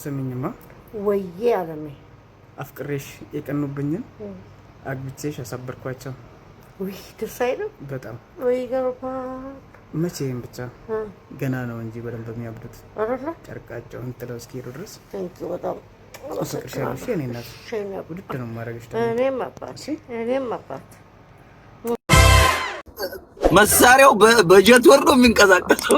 ስሚኝማ ወይዬ አለሜ አፍቅሬሽ የቀኑብኝን አግብቼሽ አሳበርኳቸው። ውይ ደስ አይልም? በጣም ወይ ገርባ መቼም ብቻ ገና ነው እንጂ በደንብ የሚያብዱት አረላ ጨርቃቸውን ጥለው እስኪሄዱ ድረስ በጣም አፍቅርሻለሁ። እኔ እናት ውድድ ነው የማደርግሽ። እኔም አባት መሳሪያው በጀት ወር ነው የሚንቀሳቀሰው።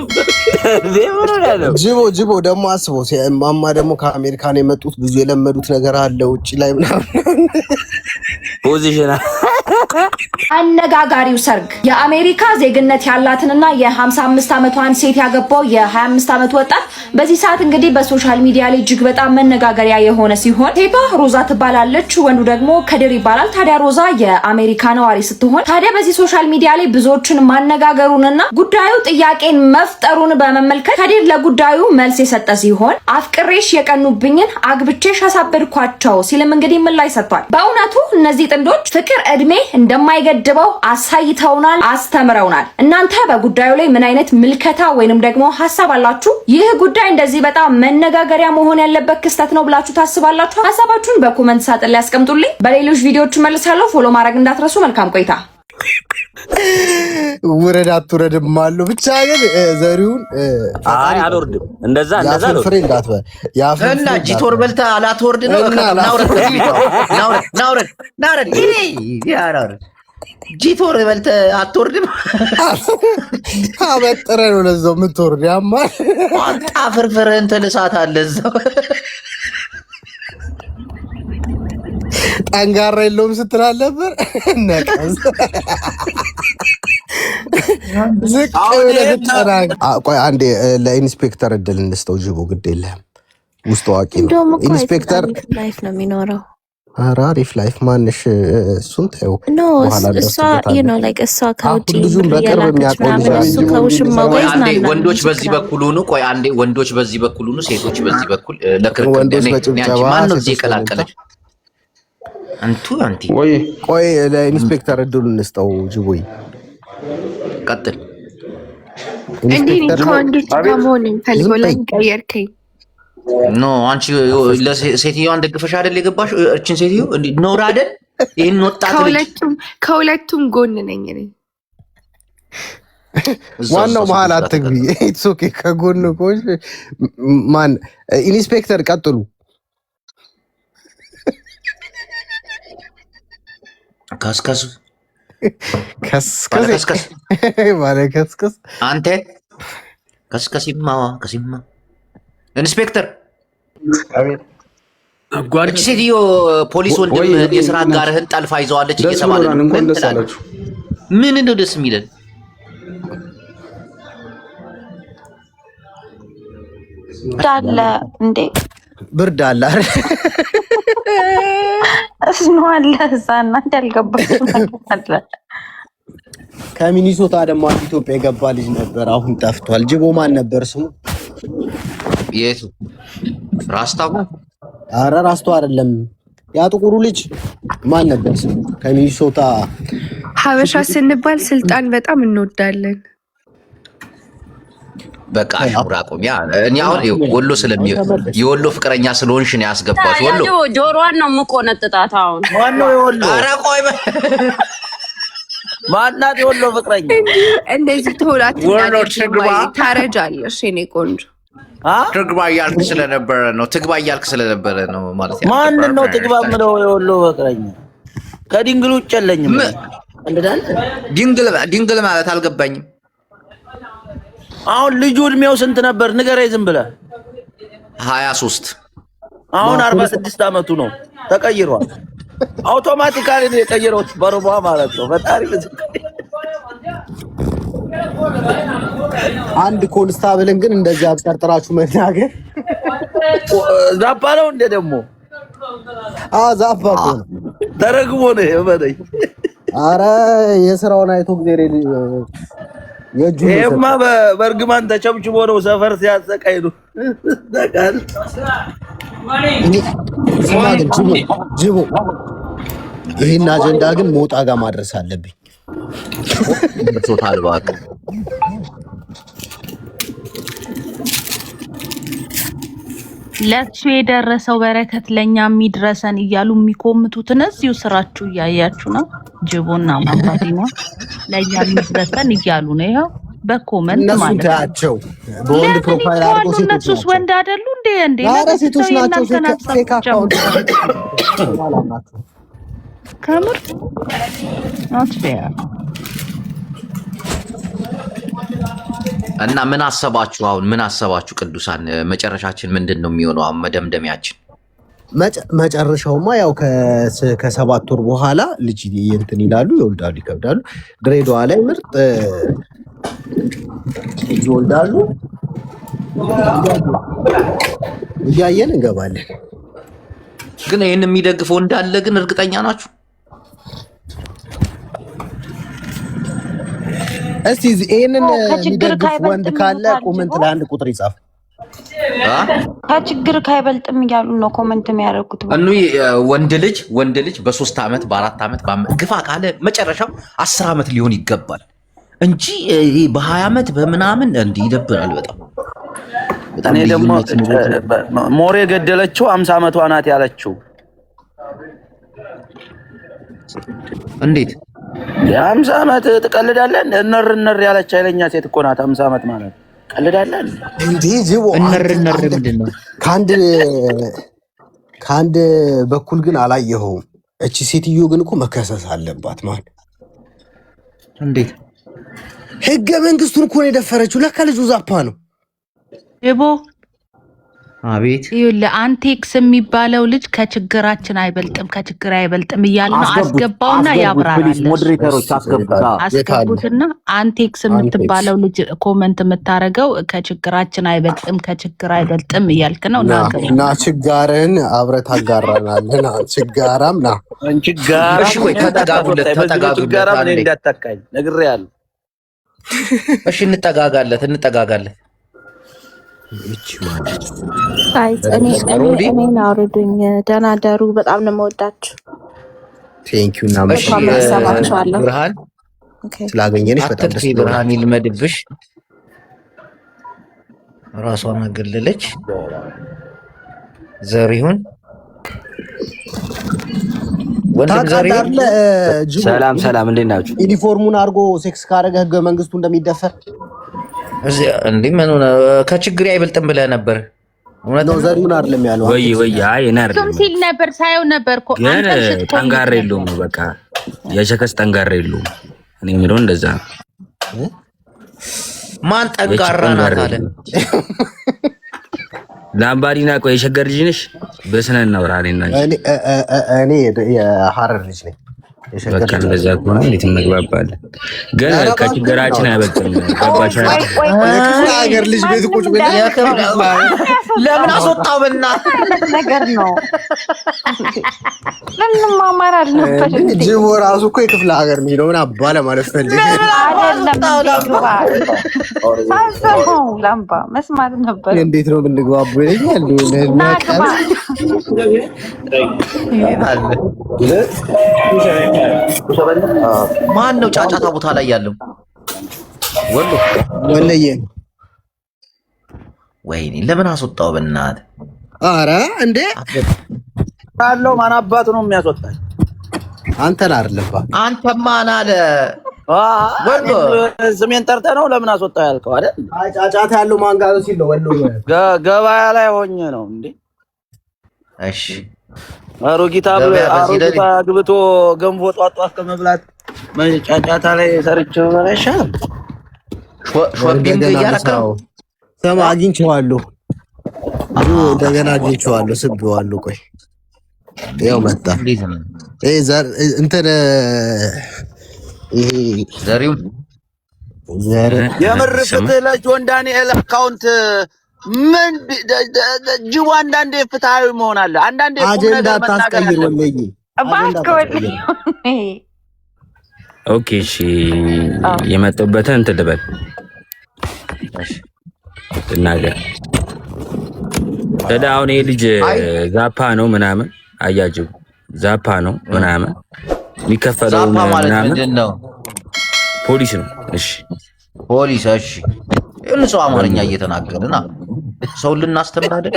ጅቦ ደግሞ አስበው። ማማ ደግሞ ከአሜሪካን የመጡት ብዙ የለመዱት ነገር አለ ውጭ ላይ ምናምን ፖዚሽን አነጋጋሪው ሰርግ የአሜሪካ ዜግነት ያላትንና የ55 ዓመቷን ሴት ያገባው የ25 ዓመት ወጣት በዚህ ሰዓት እንግዲህ በሶሻል ሚዲያ ላይ እጅግ በጣም መነጋገሪያ የሆነ ሲሆን ሴቷ ሮዛ ትባላለች፣ ወንዱ ደግሞ ከድር ይባላል። ታዲያ ሮዛ የአሜሪካ ነዋሪ ስትሆን ታዲያ በዚህ ሶሻል ሚዲያ ላይ ብዙዎችን ማነጋገሩንና ጉዳዩ ጥያቄን መፍጠሩን በመመልከት ከድር ለጉዳዩ መልስ የሰጠ ሲሆን አፍቅሬሽ የቀኑብኝን አግብቼሽ አሳበድኳቸው ሲልም እንግዲህ ምላሽ ሰጥቷል። በእውነቱ እነዚህ ጥንዶች ፍቅር እድሜ እንደማይገድበው አሳይተውናል፣ አስተምረውናል። እናንተ በጉዳዩ ላይ ምን አይነት ምልከታ ወይንም ደግሞ ሐሳብ አላችሁ? ይህ ጉዳይ እንደዚህ በጣም መነጋገሪያ መሆን ያለበት ክስተት ነው ብላችሁ ታስባላችሁ? ሐሳባችሁን በኮሜንት ሳጥን ላይ አስቀምጡልኝ። በሌሎች ቪዲዮዎች መልሳለሁ። ፎሎ ማድረግ እንዳትረሱ። መልካም ቆይታ። ውረድ አትውረድም አሉ። ብቻ ግን ዘሪውን አልወርድም። እንደዛ ፍሬ እንዳትበል እና ጂቶር በልታ አላትወርድ ነው። ናውረድ ጂቶር በልተ አትወርድም። አበጥረ ነው ለዛው የምትወርድ ያማል። አንጣ ፍርፍርህን ትልሳት አለ እዛው ጠንጋራ የለውም ስትላል ነበር። ነቀዝ ዝቅ ብለህ ትጠራግ። ቆይ አንዴ ለኢንስፔክተር እድል እንስተው። ጅቦ ግድ የለህም ውስጥ አዋቂ ነው ኢንስፔክተር። ላይፍ ነው የሚኖረው። ኧረ አሪፍ ላይፍ ማንሽ እሱን ተይው። እሷ ከውጭ ወንዶች በዚህ በኩል ሆኑ። ቆይ አንዴ ወንዶች በዚህ በኩል ሆኑ፣ ሴቶች በዚህ በኩል ለክርክር ማን ነው እዚህ የቀላቀለች? አንቲ ቆይ ለኢንስፔክተር እድሉ እንስጠው። ጅቦይ ቀጥል። እንዴ ከወንዶች ጋር መሆን ፈልጎ ላይ ቀየርከኝ። ኖ አንቺ ለሴትዮዋን ደግፈሽ አይደል የገባሽ? እችን ሴትዮ ኖር አይደል? ይሄን ወጣት ልጅ ከሁለቱም ጎን ነኝ እኔ። ዋናው መሀል አትግቢ። ኢትስ ኦኬ። ከጎን ኮሽ ማን ኢንስፔክተር ቀጥሉ። ከስከስ አንተ ከስከሲማ ኢንስፔክተር እቺ ሴትዮ ፖሊስ ወንድም የስራ አጋርህን ጠልፋ ይዘዋለች እየተባለ ነው። ምን እንደው ደስ የሚለን ዳለ እንዴ ብርድ አለ ነው አለ እዛና እንዳልገባችሁ አለ። ከሚኒሶታ ደግሞ ኢትዮጵያ የገባ ልጅ ነበር፣ አሁን ጠፍቷል። ጅቦ ማን ነበር ስሙ? የቱ ራስታው? አረ ራስቶ አይደለም፣ ያ ጥቁሩ ልጅ ማን ነበር ስሙ? ከሚኒሶታ ሀበሻ ስንባል ስልጣን በጣም እንወዳለን። በቃ አውራ ቆም። ያ እኔ አሁን ወሎ የወሎ ፍቅረኛ ስለሆንሽ ነው ያስገባሽ። ወሎ ጆሮዋን ነው የምቆነጥጣት። አሁን ዋናው የወሎ ኧረ ቆይ ማናት የወሎ ፍቅረኛ? እንደዚህ ተውላት ታረጃለሽ የኔ ቆንጆ። ትግባ እያልክ ስለነበረ ነው ማለት ያ። ማን ነው ትግባ ምለው? የወሎ ፍቅረኛ ከድንግል ውጭ የለኝም። ድንግል ማለት አልገባኝም። አሁን ልጁ እድሜው ስንት ነበር ንገረኝ ዝም ብለህ። 23 አሁን 46 አመቱ ነው። ተቀይሯል። አውቶማቲካሊ ነው የቀየረው በርቧ ማለት ነው። በጣሪ አንድ ኮንስታብልን ግን እንደዚህ አብጠርጥራችሁ መናገር ዛፓ ነው እንደ ደግሞ ዛፓ ነው ተረግሞ ነው የበለኝ። አረ የሥራውን አይቶ ግሬ ይሄማ በእርግማን ተጨብጭቦ ነው ሰፈር ሲያሰቃይ ነው። ጅቦ ይህን አጀንዳ ግን ሞጣ ጋር ማድረስ አለብኝ። ቶታል ባክ ለሱ የደረሰው በረከት ለኛ የሚድረሰን እያሉ የሚኮምቱትን እዚሁ ስራችሁ እያያችሁ ነው። ጅቦና ማባዲና ለኛ የሚድረሰን እያሉ ነው። ይሄው በኮመንት ማለት ነው። በወንድ ፕሮፋይል አድርገው ሴቶች እነሱስ ወንድ አይደሉ እንዴ? ሴቶች ናቸው። ፌክ አካውንት ከምር not fair። እና ምን አሰባችሁ? አሁን ምን አሰባችሁ ቅዱሳን? መጨረሻችን ምንድነው የሚሆነው? አሁን መደምደሚያችን መጨረሻውማ ያው ከ7 ወር በኋላ ልጅ እንትን ይላሉ፣ ይወልዳሉ፣ ይከብዳሉ። ድሬዳዋ ላይ ምርጥ ይወልዳሉ። እያየን እንገባለን። ግን ይሄን የሚደግፈው እንዳለ ግን እርግጠኛ ናችሁ? እስቲ ይሄንን የሚደግፍ ወንድ ካለ ኮሜንት ላይ አንድ ቁጥር ይጻፍ። ከችግር ካይበልጥም እያሉ ነው ኮሜንት የሚያደርጉት። ወንድ ልጅ በ3 ዓመት በ4 ዓመት ግፋ ካለ መጨረሻው 10 ዓመት ሊሆን ይገባል እንጂ በ20 ዓመት በምናምን እንዲህ ይደብራል በጣም። እኔ ደግሞ ሞሬ ገደለችው 50 ዓመቷ ናት ያለችው። እንዴት 50 ዓመት ትቀልዳለህ? እነር ያለች ኃይለኛ ሴት እኮ ናት 50 ዓመት ማለት ቀልዳለህ እንዴ? ጅቦ እነር ምንድነው? ከአንድ በኩል ግን አላየኸውም። እቺ ሴትዮ ግን እኮ መከሰስ አለባት ማለት እንዴት? ህገ መንግስቱን እኮ ነው የደፈረችው። ለካ ልጁ ዛፓ ነው። ጅቦ አቤት ይኸውልህ አንቴክስ የሚባለው ልጅ ከችግራችን አይበልጥም እያለ ነው። አስገባውና ያብራራል። ሞዴሬተሮች አስገቡትና አንቴክስ የምትባለው ልጅ ኮመንት የምታረገው ከችግራችን አይበልጥም እያልክ ነው። እና ችጋርን አብረህ ታጋራናለህ። ችጋራም ና ችጋራም ወይ ተጠጋጉለት እንዳታካኝ ነግሬሃለሁ። እሺ እንጠጋጋለት እኔን አውርዱኝ። ደህና ደሩ። በጣም ነው የምወዳችሁ። ቴንኪው እና ብርሃን ስላገኘንሽ በጣም ደስ ብሎኛል። ብርሃን ይልመድብሽ። ራሷን አገለለች። ዘሪሁን ሰላም እንዴት ናችሁ? ዩኒፎርሙን አድርጎ ሴክስ ካረገ ህገ መንግስቱ እንደሚደፈር እንዴ? ምን ሆነ? ከችግር አይበልጥም ብለህ ነበር። እውነት ነው። ዘሪሁን አይደለም ያለው ወይ አይ ነር ሲል ነበር ሳየው ነበር እኮ ግን ጠንጋራ የለውም። በቃ የሸከስ ጠንጋራ የለውም። እኔ የምለው እንደዛ ነው። ማን ጠንጋራ ናት አለ? ላምባዲና ቆይ የሸገር ልጅ ነሽ? በስነ እናውራ። እኔ የሐረር ልጅ ነኝ። በቃ እንደዛ ከሆነ እንዴት እንግባባለን? ግን ከችግራችን አይበልጥም። ገባሽ? ሀገር ልጅ ቤት ቁጭ ብለህ ለምን አስወጣው? በእናትህ ነገር ነው። ለምን ማማር አልነበረ? ጅቦ ራሱ እኮ የክፍለ ሀገር ልጅ ነው። ምን አባ ለማለት ፈልጌ ላምባ መስማት ነበር። እንዴት ነው ብንግባቡ ይለኛል። ማን ነው ጫጫታ ቦታ ላይ ያለው? ወለየ ወይኔ ለምን አስወጣው? በእናትህ ኧረ እንዴ አለው። ማን አባቱ ነው የሚያስወጣኝ? አንተን አይደለባ። አንተ ማን አለ? ስሜን ጠርተህ ነው ለምን አስወጣው ያልከው አይደል? ጫጫታ ያለው ማን ጋር ነው ሲል ነው ወሎ ገበያ ላይ ሆኜ ነው እንዴ? እሺ አሮጊታ ግብቶ ገንፎ ጧጧት ከመብላት ጫጫታ ላይ ሰርቼው በላሻል። ሾፒንግ እያረከው ሰማ አግኝቼዋለሁ። እንደገና አግኝቼዋለሁ። ስብዋለሁ። ቆይ ያው መጣ። እንትን ይሄ ዘሪው የምር ፍትህ ለጆን ዳንኤል አካውንት ምን ጅቡ አንዳንዴ ፍትሃዊ መሆን አለ። አንዳንዴ አጀንዳ ታስቀይር ወለይ ኦኬ እሺ የመጣበትን እንትን ልበል እናገር ተዳውን ይሄ ልጅ ዛፓ ነው ምናምን አያጅቡ ዛፓ ነው ምናምን የሚከፈለው ምናምን ፖሊስ ነው። እሺ ፖሊስ እሺ፣ እሱ አማርኛ እየተናገረና ሰው ልናስተምር አይደል?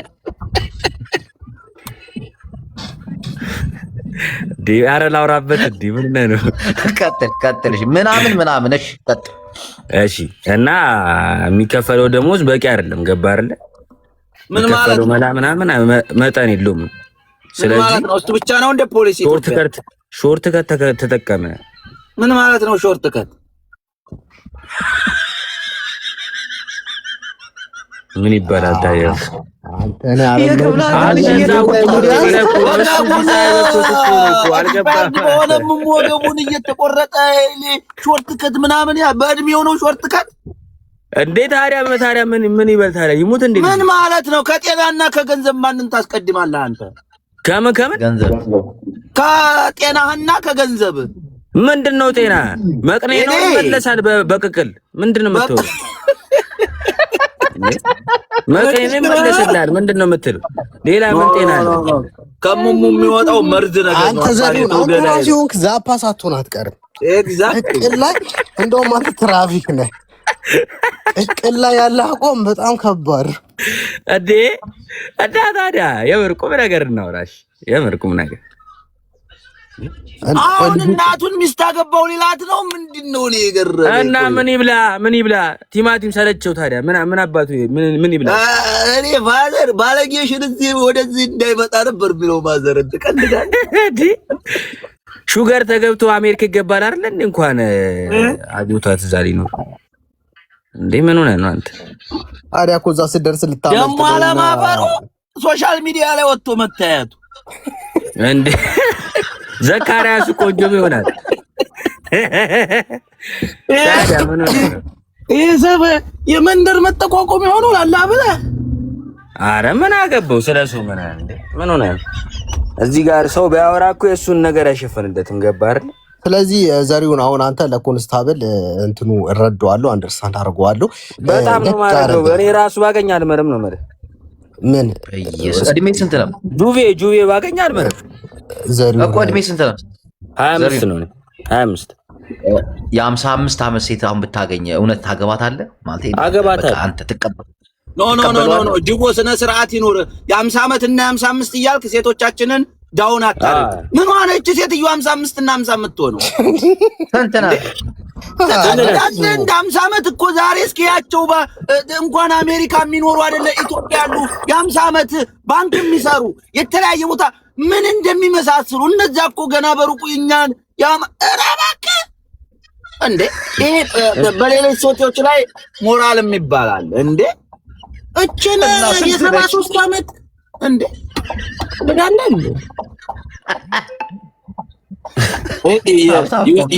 ኧረ ላውራበት እንዴ ምን ነው? ቀጥል። እሺ ምናምን እሺ ቀጥል። እሺ እና የሚከፈለው ደሞዝ በቂ አይደለም። ገባ አይደለ? ምን ማለት ነው? ምናምን መጠን የለውም። ስለዚህ ማለት ነው እሱ ብቻ ነው እንደ ፖሊሲ ሾርት ከት ተጠቀመ። ምን ማለት ነው ሾርት ከት? ምን ይባላል ታዲያ? ወገቡን እየተቆረጠ ሾርት ከት ምናምን በእድሜው ነው ሾርት ከት እንዴ? ታዲያ ምን ይበል ታዲያ? ይሙት እንዴ? ምን ማለት ነው? ከጤናና ከገንዘብ ማንን ታስቀድማለህ አንተ? ከምን ገንዘብ? ከጤናህና ከገንዘብ ምንድነው? ጤና መቅኔ ነው ይመለሳል በቅቅል ምንድነው የምትለው? መቅኔ ይመለስልሃል ምንድነው የምትለው? ሌላ ምን ጤና አለ? ከሙሙ የሚወጣው መርዝ ነገር ነው። አንተ ዘሪው አንተ ዛፓ ሳትሆን አትቀርም። ኤግዛክትሊ ቅል ላይ እንደውም አንተ ትራፊክ ነህ። ቅል ላይ ያለ አቋም በጣም ከባድ እንዴ! ታዲያ የምር ቁም ነገር እናውራሽ። የምር ቁም ነገር አሁን እናቱን ሚስት አገባው ሊላት ነው። ምንድነው ነው የገረመኝ? እና ምን ይብላ ቲማቲም ሰለቸው። ታዲያ ምን አባቱ ምን ይብላ? እኔ ፋዘር ባለጌሽን እዚህ ወደዚህ እንዳይመጣ ነበር ብለው ማዘር ተቀልዳል። ሹገር ተገብቶ አሜሪካ ይገባል አይደል? እንኳን አጆታ ትዛሊ ነው እንዴ? ምን ሆነ ነው አንተ? ታዲያ እኮ እዛ ስደርስ ልታመጣ ደሞ አለማፈሩ ሶሻል ሚዲያ ላይ ወጥቶ መታየቱ እንዴ? ዘካሪያስ ቆንጆ ይሆናል። ታዲያ ምን ሆነ? ይሄ ሰበ የመንደር መጠቋቆም ይሆናል አላ ብለህ አረ ምን አገባው ስለሱ ምን እንዴ? ምን ሆነ? እዚህ ጋር ሰው ቢያወራ እኮ የሱን ነገር አይሸፈንለትም። ገባ አይደል? ስለዚህ ዘሪውን አሁን አንተ ለኮንስታብል እንትኑ እረዳዋለሁ፣ አንደርስታንድ አድርገዋለሁ። በጣም ነው ማለት ነው። እኔ ራሱ ባገኝ አልመረም ነው ማለት ምን ኢየሱስ እድሜ ስንት ነው? ጁቬ ባገኝ አልመረም። ዘሪውን እኮ እድሜ ስንት ነው? 25 ነው። 25 የ55 ዓመት ሴት አሁን ብታገኝ እውነት ታገባታለህ ማለት ነው? አገባታለሁ። አንተ ትቀበል? ኖ ጅቦ ስነ ስርዓት ይኖር። የ50 ዓመት እና የ55 እያልክ ሴቶቻችንን ዳውን አታርግ። ምን ሆነች ሴትዮ 55 እና 50 የምትሆነው? ስንት ነው? እንደ 50 ዓመት እኮ ዛሬ እስኪያቸው እንኳን አሜሪካ የሚኖሩ አይደለ ኢትዮጵያ ያሉ የ50 ዓመት ባንክ የሚሰሩ የተለያየ ቦታ ምን እንደሚመሳስሉ እነዛ እኮ ገና በሩቁ እኛን ያማራባከ እንዴ! ይሄ በሌሎች ሴቶች ላይ ሞራል የሚባላል እንዴ? እቺን የ73 ዓመት እንዴ በዳለን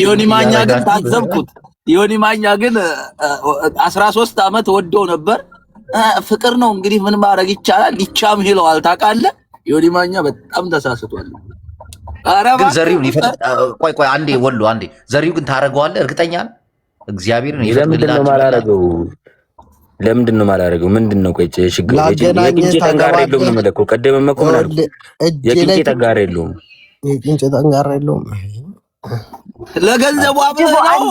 ዮኒ ማኛ ግን ታዘብኩት። ዮኒ ማኛ ግን 13 ዓመት ወደው ነበር። ፍቅር ነው እንግዲህ ምን ማድረግ ይቻላል? ሊቻም ይለዋል ታውቃለህ። ዮኒ ማኛ በጣም ተሳስቷል። ግን ዘሪውን ቆይ አንዴ ወሎ አንዴ ዘሪው ግን ታረጋዋለህ? እርግጠኛ ነህ? እግዚአብሔርን ለምንድነው ማላረገው? ለምንድነው ማላረገው? ምንድነው ቆይ ችግር የቅንጭ ጠንጋራ የለውም ነው ማለት ነው። ቀደም መኮ ምን አልኩ? የቅንጭ ጠንጋራ የለውም። የቅንጭ ጠንጋራ የለውም። ለገንዘቡ አብረው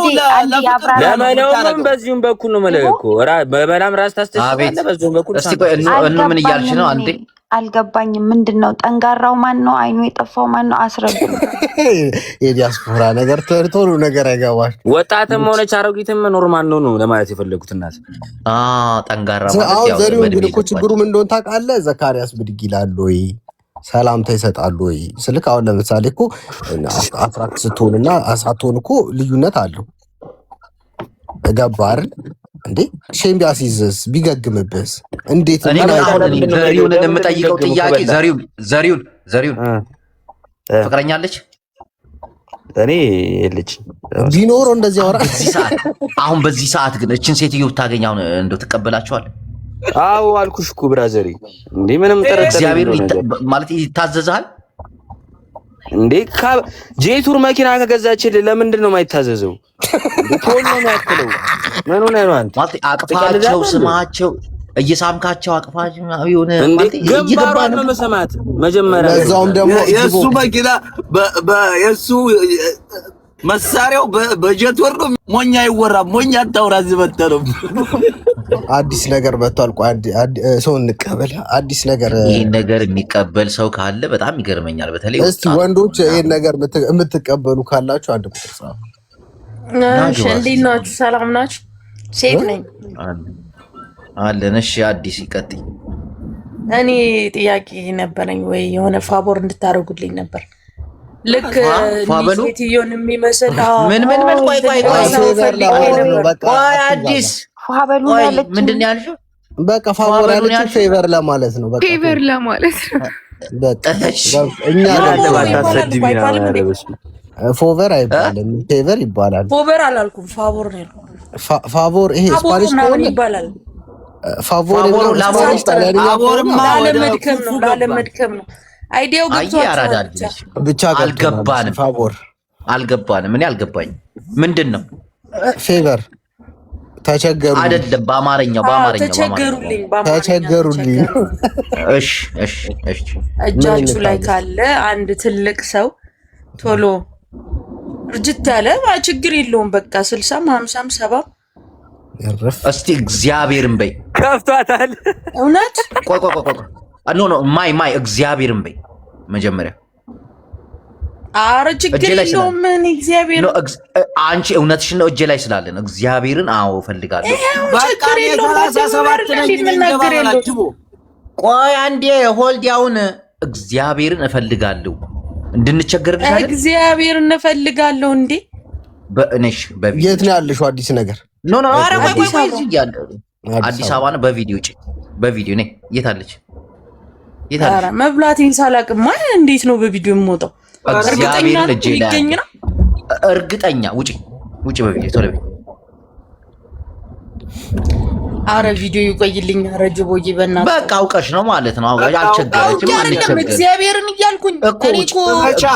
ለማለውም በዚህም በኩል ነው ማለት እኮ በበላም ራስ ታስተሽታለህ። በዚህም በኩል እስቲ ቆይ ምን እያልሽ ነው? አንዴ አልገባኝም። ምንድነው ጠንጋራው? ማን ነው? አይኑ የጠፋው ማን ነው? አስረዱ። የዲያስፖራ ነገር ቶሎ ነገር አይገባሽ። ወጣትም ሆነች አሮጊትም ኖርማል ነው ለማለት የፈለጉት እናት። ጠንጋራ ማለት ያው ዘሪውን ግን እኮ ችግሩ ምን እንደሆነ ታውቃለህ? ዘካሪያስ ብድግ ይላል ወይ ሰላምታ ይሰጣሉ ወይ ስልክ? አሁን ለምሳሌ እኮ አትራክት ስትሆንና ሳትሆን እኮ ልዩነት አለው። ገባህ አይደል እንዴ? ሼም ቢያስይዝስ ቢገግምብስ እንዴት? ዘሪውን የምጠይቀው ጥያቄ ዘሪውን ፍቅረኛ አለች? እኔ የለች ቢኖር እንደዚህ አወራ። አሁን በዚህ ሰዓት ግን እችን ሴትዮ ብታገኝ አሁን እንደው ትቀበላቸዋል? አዎ አልኩሽ እኮ ብራዘሪ። እንዴ ምንም ተረተረ እግዚአብሔር ማለት ይታዘዛል እንዴ? ጄቱር መኪና ከገዛችልህ ለምንድን ነው የማይታዘዘው? ቶሎ ነው ያክለው። ምን ሆነ ነው አንተ? ማለት አቅፋቸው ስማቸው እየሳምካቸው አቅፋቸው የሆነ ማለት እየገባን ነው መሰማት መጀመሪያ። ለዛውም ደግሞ የሱ መኪና የሱ መሳሪያው በጀት ወርዶ ሞኛ አይወራም። ሞኛ አታውራ ዝመተረው አዲስ ነገር መጥቷል። ሰው እንቀበል። አዲስ ነገር ይሄን ነገር የሚቀበል ሰው ካለ በጣም ይገርመኛል። በተለይ እስቲ ወንዶች ይሄን ነገር የምትቀበሉ ካላችሁ አንድ ቁጥር ጻፉ። እሺ እንዴት ናችሁ? ሰላም ናችሁ? ሴት ነኝ አለን። እሺ አዲስ ይቀጥይ። እኔ ጥያቄ ነበረኝ ወይ የሆነ ፋቦር እንድታደርጉልኝ ነበር። ልክ ሴትዮን የሚመስል ምን ቆይ አዲስ ፋበሉ ያለች ምንድን ነው ያልሽው? በቃ ፋቮር ያለች ፌቨር ለማለት ነው። በቃ ፌቨር ለማለት ነው። እኛ ፎቨር አይባልም፣ ፌቨር ይባላል። ፎቨር አላልኩም፣ ፋቮር ነው ያልኩት። ፋቮር ይሄ ስፓኒሽ ነው ይባላል። ፋቮር ላለመድከም ነው። አይዲያው ገብቷል። ብቻ አልገባንም። ፋቮር አልገባንም። እኔ አልገባኝ። ምንድን ነው ፌቨር? ተቸገሩ አይደለም፣ በአማርኛው ተቸገሩልኝ። እሺ እጃችሁ ላይ ካለ አንድ ትልቅ ሰው ቶሎ እርጅት ያለ ችግር የለውም። በቃ 60 50 70 እስቲ እግዚአብሔርን በይ። ከፍቷታል። እውነት ቆይ ኖ ማይ እግዚአብሔርን በይ መጀመሪያ። አረ ችግር የለውም። ምን እግዚአብሔር ነው። አንቺ እውነትሽን ነው። እጄ ላይ ስላለን እግዚአብሔርን አዎ እፈልጋለሁ። ችግር የለውም። ቆይ አንዴ ሆልድ ያውን እግዚአብሔርን እፈልጋለሁ እንድንቸገርልሽ አይደል? እግዚአብሔርን እፈልጋለሁ እንዴ በእነሽ በቪዲዮ የት ነው ያለሽው? አዲስ ነገር ኖ አረ ቆይ አዲስ አበባ ነው። በቪዲዮ ጭ በቪዲዮ ነኝ። የት አለች? አረ መብላቴን ሳላቅማ እንዴት ነው በቪዲዮ የምወጣው? እግዚአብሔርን እጄ ላይ እርግጠኛ ውጪ በቪዲዮ ቶሎ በይ። አረ ቪዲዮ ይቆይልኝ። አረ ጅቦዬ በእናትህ በቃ አውቀሽ ነው ማለት ነው። አልቸገረችም። እግዚአብሔርን እያልኩኝ እኔ እኮ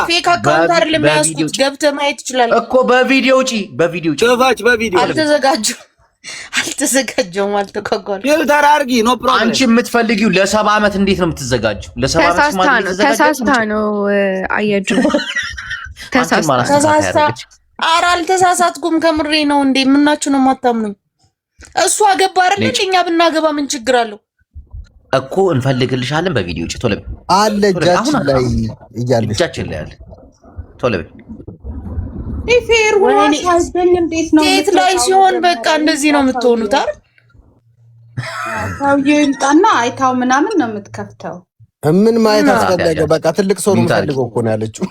ፌክ አካውንት አይደለም ያዝኩት። ገብተህ ማየት ይችላል እኮ በቪዲዮ ውጪ በቪዲዮ አልተዘጋጀውም። አልተጓጓል ፊልተር አድርጊ። ኖ ፕሮብሌም። አንቺ የምትፈልጊው ለ70 ዓመት እንዴት ነው የምትዘጋጀው? ለ70 ዓመት ማለት ተሳስታ ነው አየጁ ተሳስታ። ኧረ አልተሳሳትኩም፣ ከምሬ ነው። እንዴ ምናችሁ ነው የማታምኑኝ? እሱ አገባ አይደል? እኛ ብናገባ ምን ችግር አለው እኮ? እንፈልግልሻለን። በቪዲዮ ውጪ ቶሎ በይ። አለ እጃችን ላይ እያለሽ እጃችን ላይ አለ። ቶሎ በይ። ፌር ሴት ላይ ሲሆን በቃ እንደዚህ ነው የምትሆኑት አይደል? ሰውዬው ይምጣና አይታው ምናምን ነው የምትከፍተው። ምን ማየት አስፈለገ? በቃ ትልቅ ሰው ነው የምፈልገው እኮ ነው ያለችው።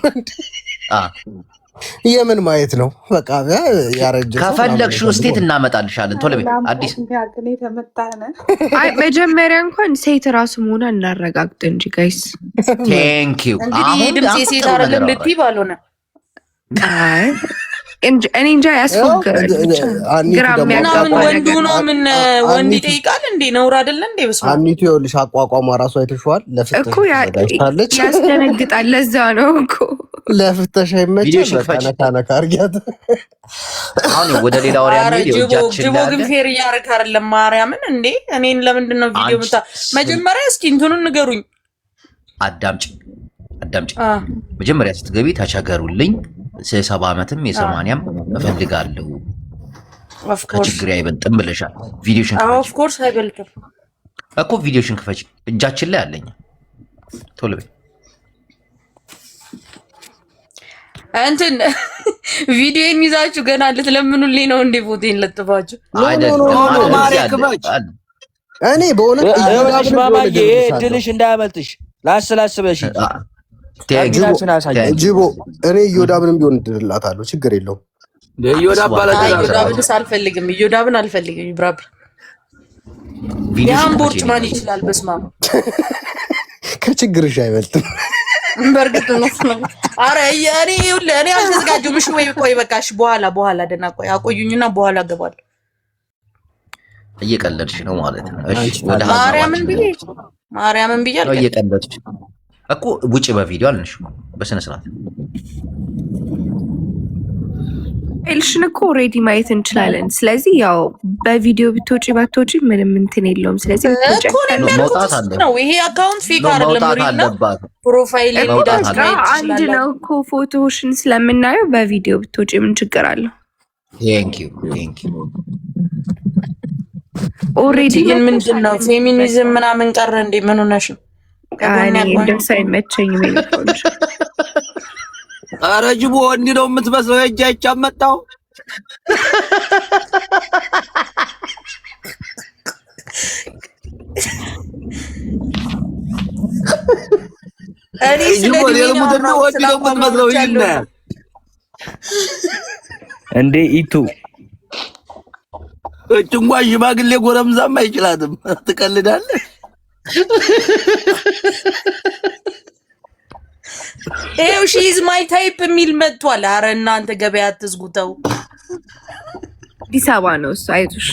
የምን ማየት ነው? በቃ ያረጀ ከፈለግሽው ስቴት እናመጣልሻለን። ቶሎ በይ አዲስ። አይ መጀመሪያ እንኳን ሴት ራሱ መሆኗ እናረጋግጥ እንጂ ጋይስ። ቴንክ ዩ። እንግዲህ ድምጼ ሴት አይደለም ልትይ ባልሆነ እኔ እንጃ ያስፎግራል። ግራም ያጋባል። ወንዱ ነው ምን ወንድ ይጠይቃል እንዴ? ነውር አይደለ እንዴ? በስመ አብ። አኒቱ ይኸውልሽ አቋቋሟ ራሱ አይተሽዋል። ለፍተሽ እኮ ያስደነግጣል። ለዛ ነው እኮ ለፍተሽ አይመችም። በቃ ነካ አርጊያት። አሁን ወደ ሌላ ወሬ ያለው ጅቦ ግን ፌር እያደረክ አይደለም። ማርያምን እንዴ እኔን ለምንድን ነው ቪዲዮ ምታ? መጀመሪያ እስኪ እንትኑን ንገሩኝ። አዳምጪ መጀመሪያ ስትገቢ ተቸገሩልኝ 70 ዓመትም የ80ም እፈልጋለሁ ከችግር አይበልጥም ብለሻል። ቪዲዮሽን ክፈች። ኦፍ ኮርስ አይበልጥም እኮ ቪዲዮሽን ክፈች። እጃችን ላይ አለኝ። ቶሎ በይ እንትን ቪዲዮን ይዛችሁ ገና ልትለምኑልኝ ነው እንዴ? ፎቶን ለጥፋችሁ እኔ በእውነት ማማዬ እድልሽ እንዳያመልጥሽ ላስላስበሽ ጅቦ እኔ እዮዳብንም ቢሆን እድልላታለሁ። ችግር የለውም። እዮዳብን አልፈልግም። እዮዳብን አልፈልግም። ይብራብ የአምቦርጭ ማን ይችላል? በስመ አብ ከችግርሽ አይበልጥም። በእርግጥ ነው። ኧረ እኔ አልተዘጋጀሁም። እሺ ወይ ቆይ በቃሽ። በኋላ ደህና ቆይ አቆዩኝና በኋላ እገባለሁ። እየቀለድሽ ነው ማለት ነው። እሺ ወደ ማርያምን ብያለሁ። እየቀለድሽ እኮ ውጪ በቪዲዮ አልነሽ በስነ ስርዓት ኤልሽን እኮ ኦልሬዲ ማየት እንችላለን። ስለዚህ ያው በቪዲዮ ብትወጪ ባትወጪ ምንም እንትን የለውም። ስለዚህ መውጣት አለ ነው ይሄ አካውንት ፌክ አይደለም። ሪል ነው። ፕሮፋይል አንድ ነው እኮ ፎቶሽን ስለምናየው በቪዲዮ ብትወጪ ምን ችግር አለው? ቴንክ ዩ ኦልሬዲ ግን ምንድነው ፌሚኒዝም ምናምን ቀረ እንዴ? ምን ሆነሽ ነው? ደስ አይመቸኝም ይልቆንሽ። ኧረ ጅቦ እንዲህ ነው የምትመስለው። እጅ አይቻመጣው እኔ እንዴ ኢቱ እጭንጓ ሽማግሌ ጎረምሳም አይችላትም። ትቀልዳለህ። ይኸው ሺ ኢዝ ማይ ታይፕ የሚል መጥቷል። ኧረ እናንተ ገበያ አትዝጉተው። አዲስ አበባ ነው እሱ። አይዞሽ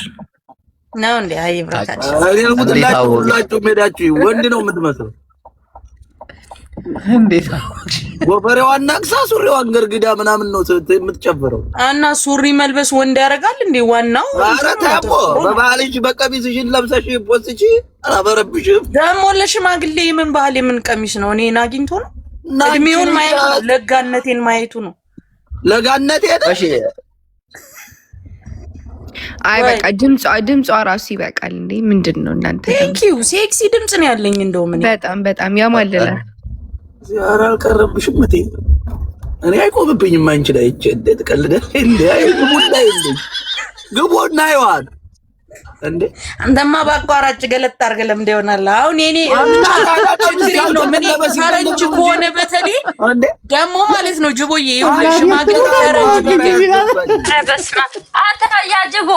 ነው እንዴ? አይ ብራታች ሁላችሁ ሄዳችሁ ወንድ ነው የምትመስለው። እንዴት ጎፈሬዋን ናቅሳ ሱሪዋን ገርግዳ ምናምን ነው የምትጨፍረው። እና ሱሪ መልበስ ወንድ ያደርጋል እንዴ? ዋናው ኧረ ታቦ በባህልሽ በቀሚስሽን ለብሰሽ ፖስቺ አላበረብሽም። ደግሞ ለሽማግሌ የምን ባህል የምን ቀሚስ ነው? እኔን አግኝቶ ነው እድሜውን ማየቱ ነው። ለጋነቴን ማየቱ ነው። ለጋነቴን እሺ። አይ በቃ ድምጿ ራሱ ይበቃል እንዴ። ምንድን ነው እናንተ? ቴንኪው ሴክሲ ድምጽ ነው ያለኝ። እንደውም እኔ በጣም ያማልላል። ኧረ አልቀረብሽም እቴ። እኔ አይቆምብኝም አንቺ ላይ እንዴት ቀልደሽ እንዴ? ግቡና ይልኝ ግቡና ይዋል እንዴ አንተማ በአቋራጭ ገለጥ አድርገህ ለምን ይሆናል? አሁን የኔ ችግር ነው። ምን ፈረንጅ ከሆነ በተለይ ደግሞ ማለት ነው ጅቦዬ ይኸውልሽ ሽማግሌ ፈረንጅ በስመ አብ አንተ ያጅቦ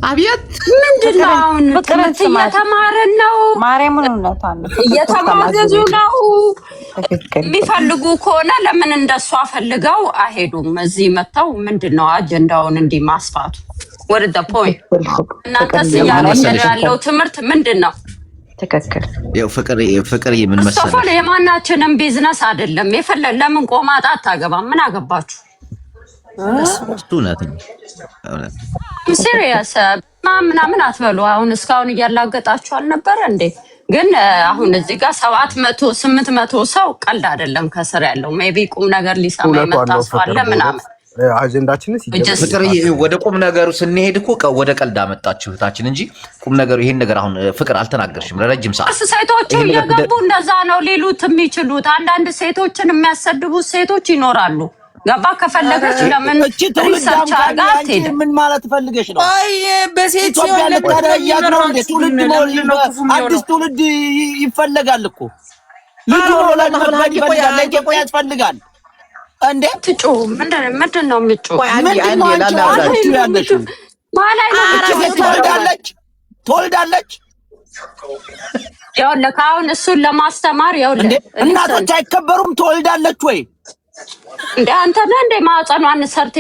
አብየት ምንድን ነው አሁን? ትምህርት እየተማርን ነው። ማርያምን እውነቷን እየተማዘዙ ነው። የሚፈልጉ ከሆነ ለምን እንደሷ ፈልገው አይሄዱም? እዚህ መጥተው ምንድን ነው አጀንዳውን እንዲህ ማስፋቱ? ወደ ደ ፖይንት እናንተስ እያደረገ ያለው ትምህርት ምንድን ነው? ትክክል። ያው ፍቅር ምን መሰለሽ የማናችንም ቢዝነስ አይደለም። ለምን ቆማጣ አታገባም? ምን አገባችሁ? ሲሪየስ ምናምን አትበሉ። አሁን እስካሁን እያላገጣችሁ አልነበረ እንዴ? ግን አሁን እዚህ ጋር 700-800 ሰው ቀልድ አይደለም ከስር ያለው። ሜቢ ቁም ነገር ሊሰማ የመጣ ሰው አለ ምናምን። አጀንዳችንስ ፍቅር ወደ ቁም ነገሩ ስንሄድ እኮ ወደ ቀልድ አመጣችሁ እህታችን እንጂ ቁም ነገሩ ይሄን ነገር አሁን ፍቅር አልተናገርሽም ለረጅም ሰዓት። ሴቶቹ እየገቡ እንደዛ ነው ሊሉት የሚችሉት። አንዳንድ ሴቶችን የሚያሰድቡት ሴቶች ይኖራሉ። ገባ ከፈለገች ለምን ሪሰርች አድርጋ አትሄድም? ምን ማለት ፈልገሽ ነው? አይ በሴት ሲሆን አዲስ ትውልድ ይፈለጋል እኮ ልጅ ለኢትዮጵያ ያስፈልጋል። እንዴ ትጩ ምንድን ነው የምትጩ? ትወልዳለች። ይኸውልህ አሁን እሱን ለማስተማር ይኸውልህ እናቶች አይከበሩም? ትወልዳለች ወይ እንደ አንተ ነህ እንደ ማህፀኗን ሰርተ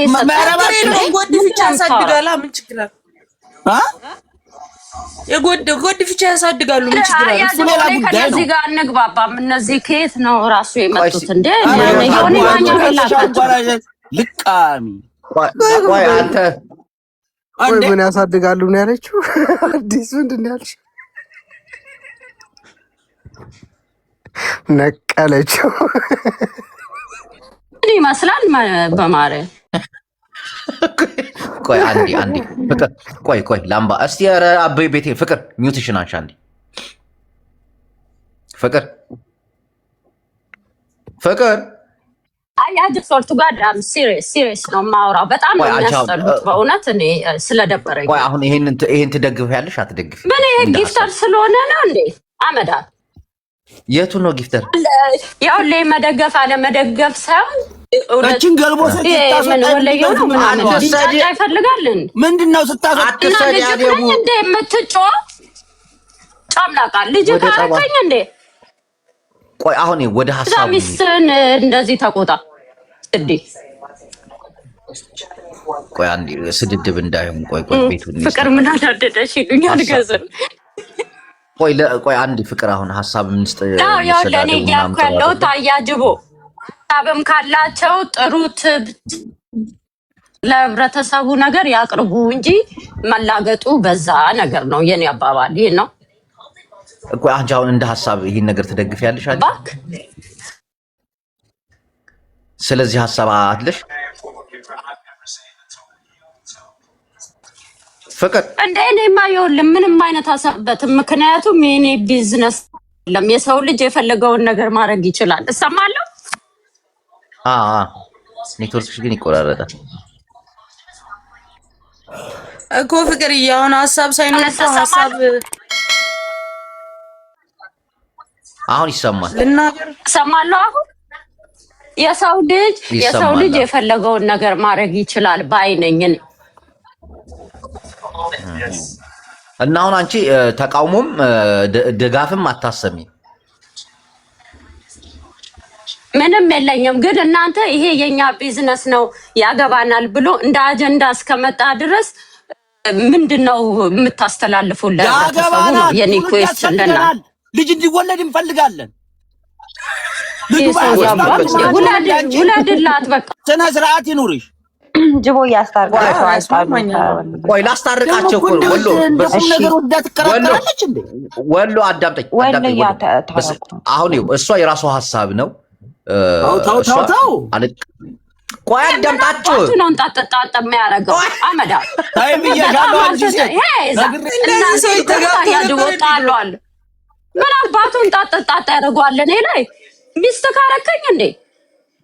ጎድፍቻ ያሳድጋሉ። ምን ችግር አለ? ጎድፍቻ ያሳድጋሉ። ምን ችግር አለ? እሱ ሌላ ጉዳይ ነው። እዚህ ጋር እንግባባም። እነዚህ ከየት ነው ራሱ የመጡት? እንደ የሆነ ማኛ ልቃሚ ቆይ አንተ ምን ያሳድጋሉ ነው ያለችው? አዲስ ምንድን ነው ያልሽው? ነቀለችው ይመስላል በማርያም ቆይ አንዴ ፍቅር ቆይ ላምባ እስቲ ኧረ አበይ ቤቴ ፍቅር ሚውትሽን አንሺ አንዴ ፍቅር አያጅ ሶርቱ ጋር ዳም ሲሪየስ ነው የማወራው። በጣም ነው የሚያስጠሉት በእውነት እኔ ስለደበረኝ። ቆይ አሁን ይሄን ትደግፊያለሽ አትደግፊ? ምን ይሄ ጊፍተር ስለሆነ ነው እንዴ? አመዳ የቱ ነው ጊፍተር? ያው ለመደገፍ አለ መደገፍ ሳይሆን እቺን ገልቦ ይፈልጋልን? ምንድነው ስታሰጥተው እንደ የምትጮ ጫምላቃ ልጅ ካረከኝ እንዴ? ቆይ አሁን ወደ ሐሳቡ ሚስትን እንደዚህ ተቆጣ እንዴ? ቆይ አንዴ ስድድብ እንዳይሆን ቆይ ቤቱን ፍቅር ምን አዳደደሽ ይሉኛል ገዘን ቆይ አንድ ፍቅር አሁን ሐሳብ ምንስጥ ያው ለኔ ያልኩ ያለው ታያጅቦ ሀሳብም ካላቸው ጥሩት ለህብረተሰቡ ነገር ያቅርቡ እንጂ መላገጡ በዛ ነገር ነው የኔ አባባል። ይሄ ነው እኮ አንቺ አሁን እንደ ሀሳብ ይሄን ነገር ትደግፊያለሽ አይደል? ስለዚህ ሀሳብ አለሽ ፍቅር? እንደ እኔማ ይኸውልህ ምንም አይነት ሀሳብበትም። ምክንያቱም የኔ ቢዝነስ የለም። የሰው ልጅ የፈለገውን ነገር ማድረግ ይችላል። እሰማለሁ። ኔትወርክሽ ግን ይቆራረጣል እኮ ፍቅር። አሁን ሀሳብ ሳይኖር ሀሳብ አሁን ይሰማል። ልናገር እሰማለሁ። አሁን የሰው ልጅ የፈለገውን ነገር ማድረግ ይችላል ባይነኝ እና አሁን አንቺ ተቃውሞም ድጋፍም አታሰሚ? ምንም የለኝም። ግን እናንተ ይሄ የኛ ቢዝነስ ነው ያገባናል ብሎ እንደ አጀንዳ እስከመጣ ድረስ ምንድነው የምታስተላልፉለት? ያገባናል። የኔ ኩዌስችን ልጅ እንዲወለድ እንፈልጋለን። ውለድላት በቃ። ስነ ስርዓት ይኑርሽ። ጅቦ ያስታርቃቸው። ቆይ ላስታርቃቸው እኮ ወሎ አዳምጠኝ። አሁን እሷ የራሷ ሀሳብ ነው። ቆይ አዳምጣችሁ ነው እንጣጣጣ የሚያደርገው አመዳ ያድወጣለዋል። ምን አባቱን ጣጣጣ ያደርገዋል? እኔ ላይ ሚስት ካረከኝ እንዴ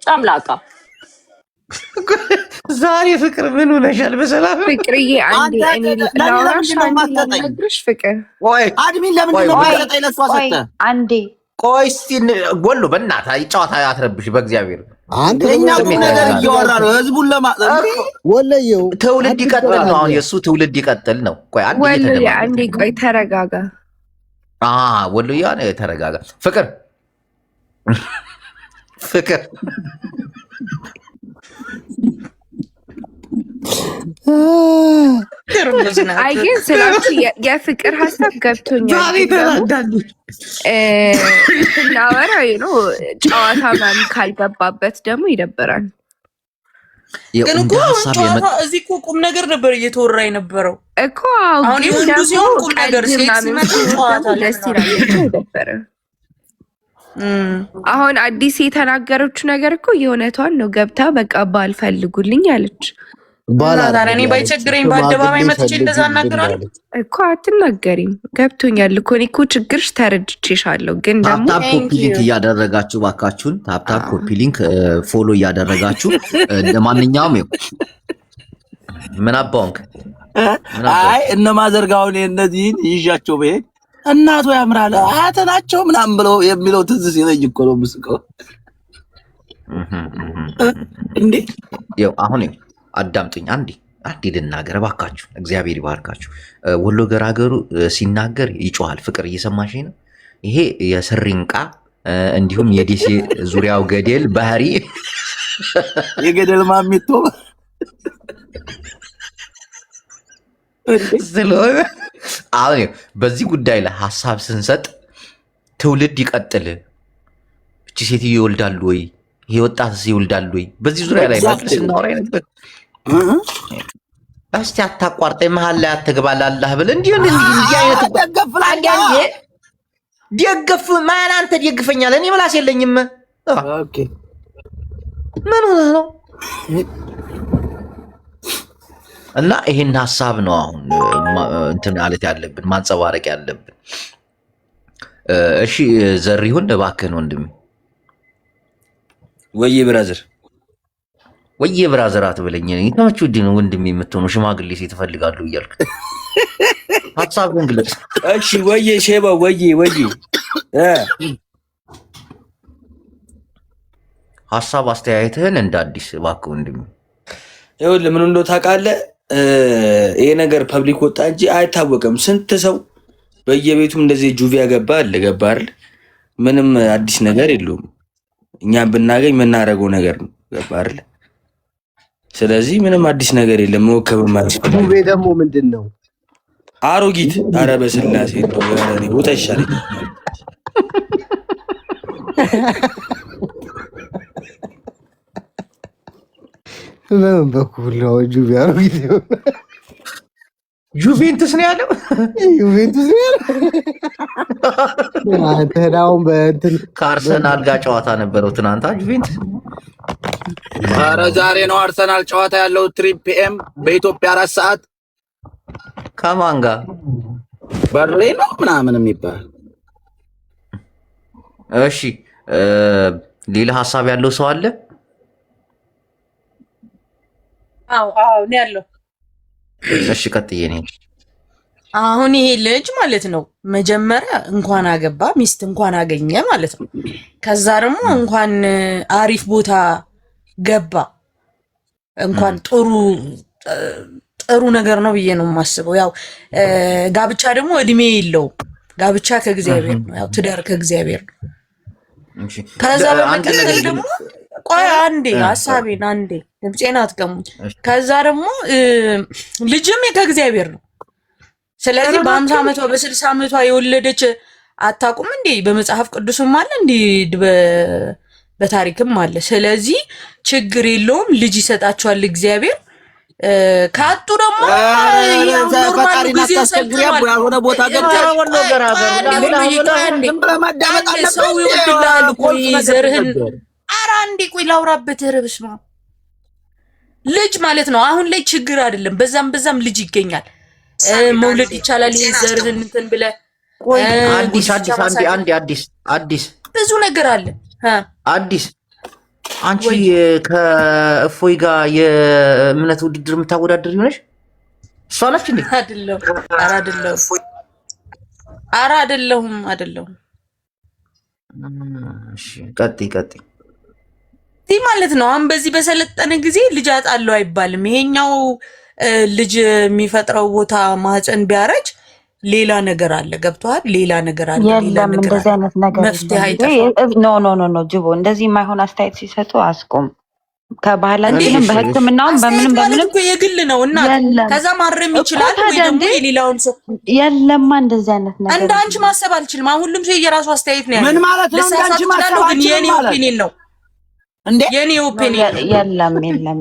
ጨምላቃ። ዛሬ ፍቅር ምን ሆነሻል? በሰላም ፍቅርዬ፣ አንዴ እኔ ላውራሽ ነግርሽ። ፍቅር አድሚን ለምን ነው ማሰጠኝ? ለሷ ሰጠ አንዴ ቆይ እስቲ ወሎ በእናትህ ጨዋታ አትረብሽ በእግዚአብሔር። አንተኛ ነገር እያወራ ነው ህዝቡን ለማጥፋት። ወለየው ትውልድ ይቀጥል ነው አሁን የሱ ትውልድ ይቀጥል ነው። ቆይ አንዴ ቆይ ተረጋጋ። ወሎያ ተረጋጋ። ፍቅር አይ ግን ስላችሁ የፍቅር ሀሳብ ገብቶኛል። ስናወራ ነው ጨዋታ ምናምን ካልገባበት ደግሞ ይደብራል። ግን እኮ ጨዋታ እዚህ እኮ ቁም ነገር ነበር እየተወራ የነበረው እኮ። አሁን የወንዱ ሲሆን ቁም ነገር ሲመጣ ጨዋታ ደስ ይላል። ይደብር። አሁን አዲስ የተናገረችው ነገር እኮ የእውነቷን ነው። ገብታ በቃ ባል ፈልጉልኝ አለች። እኔ ባይቸግረኝ በአደባባይ መጥቼ እንደዛ እናገራለሁ እኮ። አትናገሪም። ገብቶኛል እኮ እኔ እኮ ችግርሽ ተረድቼሻለሁ። ግን ደግሞ ታፕታፕ ኮፒ ሊንክ እያደረጋችሁ ባካችሁን፣ ታፕታፕ ኮፒ ሊንክ ፎሎ እያደረጋችሁ ለማንኛውም ይኸው ምን አባውንክ አይ እነ ማዘርጋውን እነዚህን ይዣቸው በሄድ እናቱ ያምራል አያተ ናቸው ምናምን ብለው የሚለው ትዝ ሲለኝ እኮ ነው ምስቀው እንዴ። ይኸው አሁን ይኸው አዳምጡኝ አንዴ ልናገር ባካችሁ፣ እግዚአብሔር ይባርካችሁ። ወሎ ገራገሩ ሲናገር ይጮሃል። ፍቅር እየሰማሽኝ ነው? ይሄ የስሪንቃ እንዲሁም የዲሴ ዙሪያው ገደል ባህሪ የገደል ማሚቶ ስለሆነ አሁን በዚህ ጉዳይ ላይ ሀሳብ ስንሰጥ ትውልድ ይቀጥል፣ እቺ ሴትዮ ይወልዳሉ ወይ፣ ይሄ ወጣትስ ይወልዳሉ ወይ፣ በዚህ ዙሪያ ላይ መልስ እናወራ ነበር። እስቲ አታቋርጠኝ፣ መሀል ላይ አትግባላላህ ብለህ እንዲህ አይነት ደገፍ ማን አንተ ደግፈኛለህ? እኔ ምላስ የለኝም። ኦኬ ምን ሆነህ ነው? እና ይሄን ሀሳብ ነው አሁን እንትን ማለት ያለብን ማንጸባረቅ ያለብን። እሺ ዘሪሁን እባክህን ወንድሜ። ወይዬ ብራዘር አትበለኝ። ከመቼ ወዲህ ነው ወንድሜ የምትሆነው? ሽማግሌ ሴት እፈልጋለሁ እያልክ ሀሳብህን ግለጽ። እሺ ወይዬ ሼባ ወይዬ ሀሳብ አስተያየትህን እንደ አዲስ እባክህ ወንድሜ። ይኸውልህ ምን እንደው ታውቃለህ፣ ይሄ ነገር ፐብሊክ ወጣ እንጂ አይታወቅም። ስንት ሰው በየቤቱም እንደዚህ ጁቪያ ገባ አለ ገባ አይደል? ምንም አዲስ ነገር የለውም። እኛም ብናገኝ የምናደርገው ነገር ነው። ገባ አይደል? ስለዚህ ምንም አዲስ ነገር የለም። መወከብ ማለት ጁቬ ደግሞ ምንድን ነው? አሮጊት። ኧረ በስላሴ ነው ያለኔ ወጣ ይሻለኝ። በምን በኩል ነው ጁቬ ያለው? ዩቬንቱስ ነው ያለው። ዩቬንቱስ ነው ያለው። አንተ ዳውን በእንትን ከአርሰናል ጋር ጨዋታ ነበረው ትናንት ዩቬንቱስ። ኧረ ዛሬ ነው አርሰናል ጨዋታ ያለው 3 PM በኢትዮጵያ 4 ሰዓት። ከማን ጋር? በርሌ ነው ምናምን የሚባል። እሺ ሌላ ሀሳብ ያለው ሰው አለ? አዎ ነው ያለው። እሺ ቀጥዬ ነኝ። አሁን ይሄ ልጅ ማለት ነው መጀመሪያ እንኳን አገባ ሚስት እንኳን አገኘ ማለት ነው። ከዛ ደግሞ እንኳን አሪፍ ቦታ ገባ እንኳን ጥሩ ነገር ነው ብዬ ነው የማስበው። ያው ጋብቻ ደግሞ እድሜ የለውም። ጋብቻ ከእግዚአብሔር ነው። ያው ትዳር ከእግዚአብሔር ነው። ከዛ በመቀጠል ደግሞ ቆይ አንዴ ሐሳቤን አንዴ ድምጼን አትቀሙኝ። ከዛ ደግሞ ልጅም ከእግዚአብሔር ነው። ስለዚህ በ50 ዓመቷ በ60 ዓመቷ የወለደች አታውቁም እንዴ? በመጽሐፍ ቅዱስም አለ እንዴ በታሪክም አለ። ስለዚህ ችግር የለውም ልጅ ይሰጣቸዋል እግዚአብሔር። ካጡ ደግሞ ፈጣሪና ታስቸግሪያ ያልሆነ ቦታ ገብታ ወሎ ገራገር ሰው ይወድላል እኮ ዘርህን። ኧረ አንዴ ቆይ ላውራበት። ርብስ ነው ልጅ ማለት ነው። አሁን ላይ ችግር አይደለም። በዛም ልጅ ይገኛል። መውለድ ይቻላል። ዘርህን እንትን ብለህ አዲስ ብዙ ነገር አለ። አዲስ አንቺ ከእፎይ ጋር የእምነት ውድድር የምታወዳደር ይሆነሽ እሷ ነች እንዴ? አይደለሁም። እሺ ቀጥይ ማለት ነው። አሁን በዚህ በሰለጠነ ጊዜ ልጅ አጣለው አይባልም። ይሄኛው ልጅ የሚፈጥረው ቦታ ማህፀን ቢያረጅ ሌላ ነገር አለ። ገብቷል? ሌላ ነገር አለ። የለም እንደዚህ አይነት ነገር መፍትሄ አይጠፋም። ኖ ጅቦ እንደዚህ የማይሆን አስተያየት ሲሰጡ አስቆም። ከባህላችንም በሕክምናውም በምንም የግል ነው እና ከዛ ማረም ይችላል ወይ ደግሞ የሌላውን ሰው የለማ እንደዚህ አይነት ነገር እንደ አንቺ ማሰብ አልችልም። አሁን ሁሉም ሰው የራሱ አስተያየት ነው ያለው። ምን ማለት ነው? እንደ አንቺ ማሰብ አልችልም የኔ ኦፒኒየን ነው እንዴ? የኔ ኦፒኒየን የለም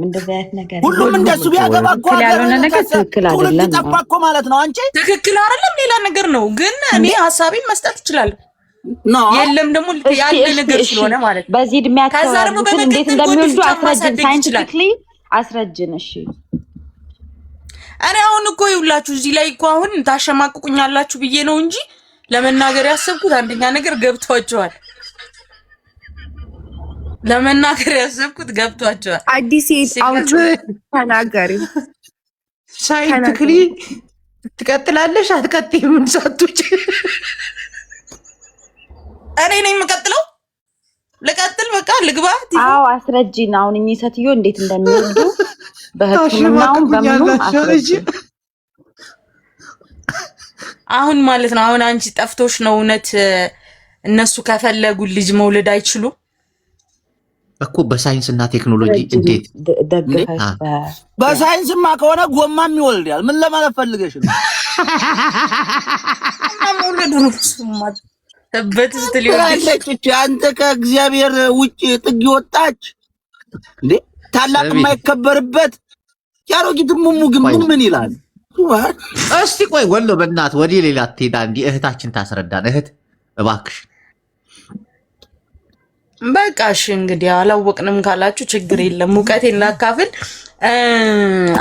እንደዚህ አይነት ነገር ሁሉም እንደሱ ቢያገባ እኮ ያልሆነ ነገር ትክክል አይደለም እኮ ማለት ነው። አንቺ ትክክል አይደለም ሌላ ነገር ነው። ግን እኔ ሀሳቤን መስጠት እችላለሁ። የለም ደግሞ ያለ ነገር ስለሆነ ማለት ነው። በዚህ እድሜያቸው እንዴት እንደሚወልዱ አስረጅን፣ ሳይንቲፊክሊ አስረጅን። እሺ እኔ አሁን እኮ ይውላችሁ እዚህ ላይ እኮ አሁን ታሸማቅቁኛላችሁ ብዬ ነው እንጂ ለመናገር ያሰብኩት አንደኛ ነገር ገብቷቸዋል። አዲስ አውጭ ተናገሪ። ሳይንቲፊክሊ ትቀጥላለሽ አትቀጥይም? እንሳቶች እኔ ነኝ የምቀጥለው። ልቀጥል በቃ ልግባ። አዎ አስረጂን። አሁን እኚህ ሴትዮ እንዴት እንደሚወልዱ በሕክምናውም በምኑም አስረጂን። አሁን ማለት ነው አሁን አንቺ ጠፍቶሽ ነው እውነት እነሱ ከፈለጉ ልጅ መውለድ አይችሉም እኮ በሳይንስና ቴክኖሎጂ እንዴት በሳይንስማ ከሆነ ጎማም ይወልዳል። ምን ለማለት ፈልገሽ ነው? አንተ ከእግዚአብሔር ውጭ ጥግ ወጣች እንዴ? ታላቅ የማይከበርበት ያሮጊት ሙሙ ግን ምን ይላል? እስቲ ቆይ ወሎ በእናት ወደ ሌላ ትሄዳ እንዲ እህታችን ታስረዳን። እህት እባክሽ በቃ እሺ እንግዲህ አላወቅንም ካላችሁ ችግር የለም። ሙቀቴን ላካፍል።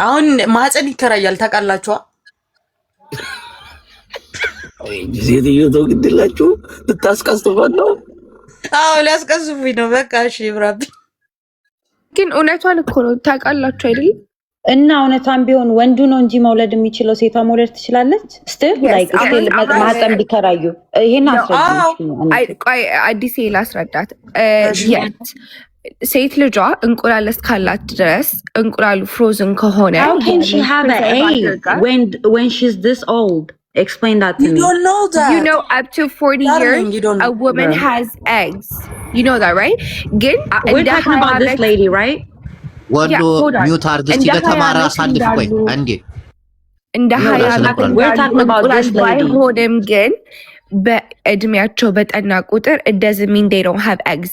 አሁን ማህፀን ይከራያል ታውቃላችሁ? ሴትዮ ተው ግድላችሁ ልታስቀስፋት ነው። አዎ ሊያስቀስፉኝ ነው። በቃ እሺ ይብራብኝ። ግን እውነቷን እኮ ነው ታውቃላችሁ አይደል? እና እውነቷን ቢሆን ወንዱ ነው እንጂ መውለድ የሚችለው ሴቷ መውለድ ትችላለች። ስቲል ላይክ ማህፀን ቢከራዩ ይሄን አዲስ ላስረዳት። ሴት ልጇ እንቁላል እስካላት ድረስ እንቁላሉ ፍሮዝን ከሆነ how can she have an egg when she's this old? Explain that to me. You don't know that. You know, up to 40 years, a woman has eggs. You know that, right? We're talking about this lady, right? ወሎ ሚውት አርግ እስቲ ለተማራ አሳልፍ። ቆይ አንዴ እንደ ሀያ we're talking about this lady. ባይሆንም ግን በእድሜያቸው በጠና ቁጥር it doesn't mean they don't have eggs.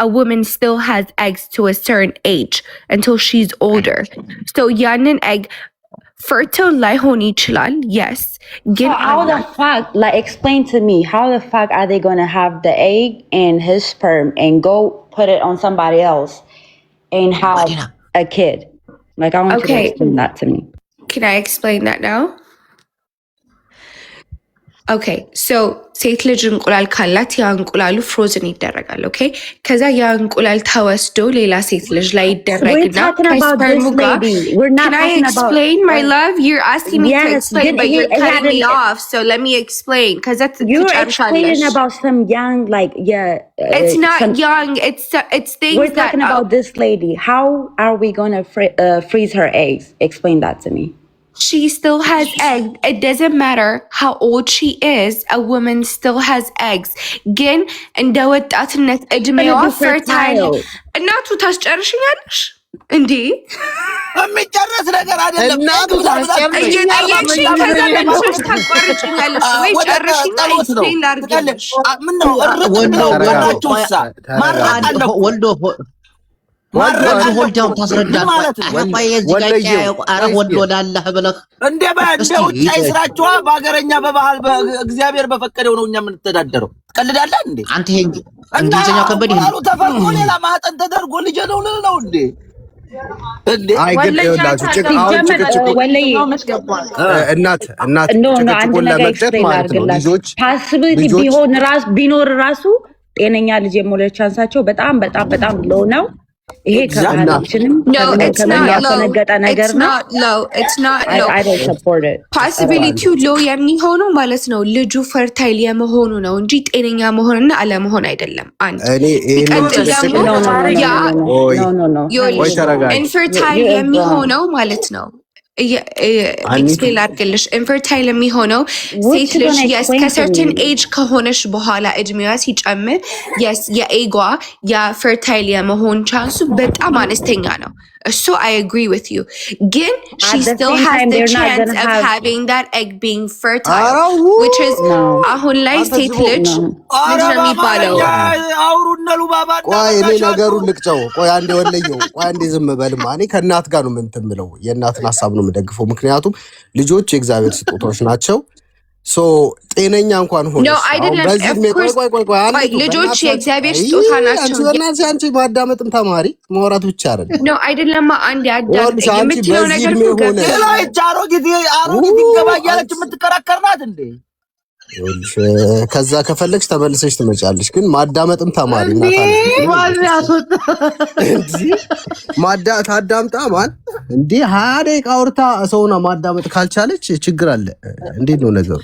A woman still has eggs to a certain age until she's older. So ያንን egg fertile ላይሆን ይችላል. Yes. So how the fuck, like, explain to me, how the fuck are they going to have the egg and his sperm and go put it on somebody else and have a kid? Like, I want you to explain that to me. Can I explain that now? Okay, so ሴት ልጅ እንቁላል ካላት ያ እንቁላሉ ፍሮዝን ይደረጋል። ኦኬ ከዛ ያ እንቁላል ተወስዶ ሌላ ሴት ልጅ ላይ ይደረግና ከስፐርሙ ጋር Can I explain, my love? You're asking me to explain, but you're cutting me off. So let me explain. Because that's you're explaining about some young, like, it's not young. It's things we're talking about this lady. How are we going to freeze her eggs? Explain that to me. She still has eggs. It doesn't matter how old she is. A woman still has eggs. ግን እንደ ወጣትነት እድሜዋ fertile እናቱ ታስጨርሽኛለሽ እንዴ? የሚጨረስ ነገር አይደለም። እናቱ እየጠየቅሽኝ ከዛ መልሰሽ ታቋርጭኛለሽ ወይ? ጨርሽኝ explain ላድርግልሽ። ምነው ወልዶ ወልዳው ታስረዳል እንደ ውጭ ስራችኋ በሀገረኛ በባህል እግዚአብሔር በፈቀደው ነው እኛ የምንተዳደረው። ትቀልዳለህ እንዴ አንተ? ይሄ እንግሊዝኛው ከበድ ይሄ ተፈርቆ ሌላ ማጠን ተደርጎ ልጅ ነው ነው እንዴ? አይ ግን ይኸውላችሁ እናት ጭቅጭቁን ለመቅጨት ማለት ነው ልጆች ፓሲቢሊቲ ቢኖር ራሱ ጤነኛ ልጅ የመውለድ ቻንሳቸው በጣም በጣም በጣም ሎው ነው። ይሄ ከማናችንም ያፈነገጠ ነገር ነው። I don't support it. ፖሲቢሊቲው ሎ የሚሆነው ማለት ነው ልጁ ፈርታይል የመሆኑ ነው እንጂ ጤነኛ መሆንና አለመሆን አይደለም። አንድ ኢንፈርታይል የሚሆነው ማለት ነው ኤክስፕሌን አድርግልሽ። ኢንፈርታይል የሚሆነው ሴት ልጅ ከሰርተን ኤጅ ከሆነች በኋላ እድሜዋ ሲጨምር የኤጓ የፈርታይል የመሆን ቻንሱ በጣም አነስተኛ ነው። እሱ I agree with you. ግን she still has the chance of having that egg being fertile, which is አሁን ላይ ሴት ልጅ ምንድን ነው የሚባለው? ቆይ እኔ ነገሩን ልቅጨው። ቆይ አንዴ ወለየው። ቆይ አንዴ ዝም በልማ። እኔ ከእናት ጋር ነው የምንትምለው፣ የእናትን ሀሳብ ነው የምደግፈው። ምክንያቱም ልጆች የእግዚአብሔር ስጦታዎች ናቸው። ሶ ጤነኛ እንኳን ሆነ ልጆች የእግዚአብሔር ስጦታ ናቸው። አንቺ ማዳመጥም ተማሪ ማውራት ብቻ አይደለም ነው አይደለም። አንድ ያዳምጥ የምትለው ነገር አሮጊት ይገባ እያለች የምትከራከር ናት እንዴ? ከዛ ከፈለግሽ ተመልሰሽ ትመጫለሽ። ግን ማዳመጥም ተማሪ ታዳምጣ ማን እንዴ 20 ደቂቃ አውርታ ሰውና ማዳመጥ ካልቻለች ችግር አለ። እንዴት ነው ነገሩ?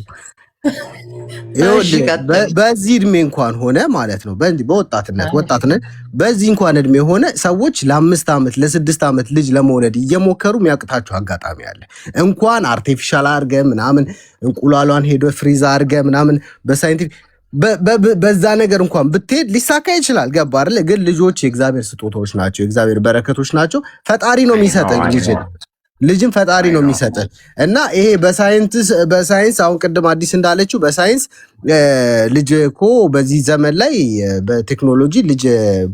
በዚህ እድሜ እንኳን ሆነ ማለት ነው በወጣትነት በዚህ እንኳን እድሜ ሆነ ሰዎች ለ5 ዓመት ለ6 ዓመት ልጅ ለመውለድ እየሞከሩ የሚያቅታቸው አጋጣሚ አለ። እንኳን አርቲፊሻል አርገ ምናምን እንቁላሏን ሄዶ ፍሪዝ አርገ ምናምን በሳይንቲፊክ በዛ ነገር እንኳን ብትሄድ ሊሳካ ይችላል። ገባ አይደል? ግን ልጆች የእግዚአብሔር ስጦታዎች ናቸው፣ የእግዚአብሔር በረከቶች ናቸው። ፈጣሪ ነው የሚሰጠን ልጅም ፈጣሪ ነው የሚሰጠን እና ይሄ በሳይንስ አሁን ቅድም አዲስ እንዳለችው በሳይንስ ልጅ እኮ በዚህ ዘመን ላይ በቴክኖሎጂ ልጅ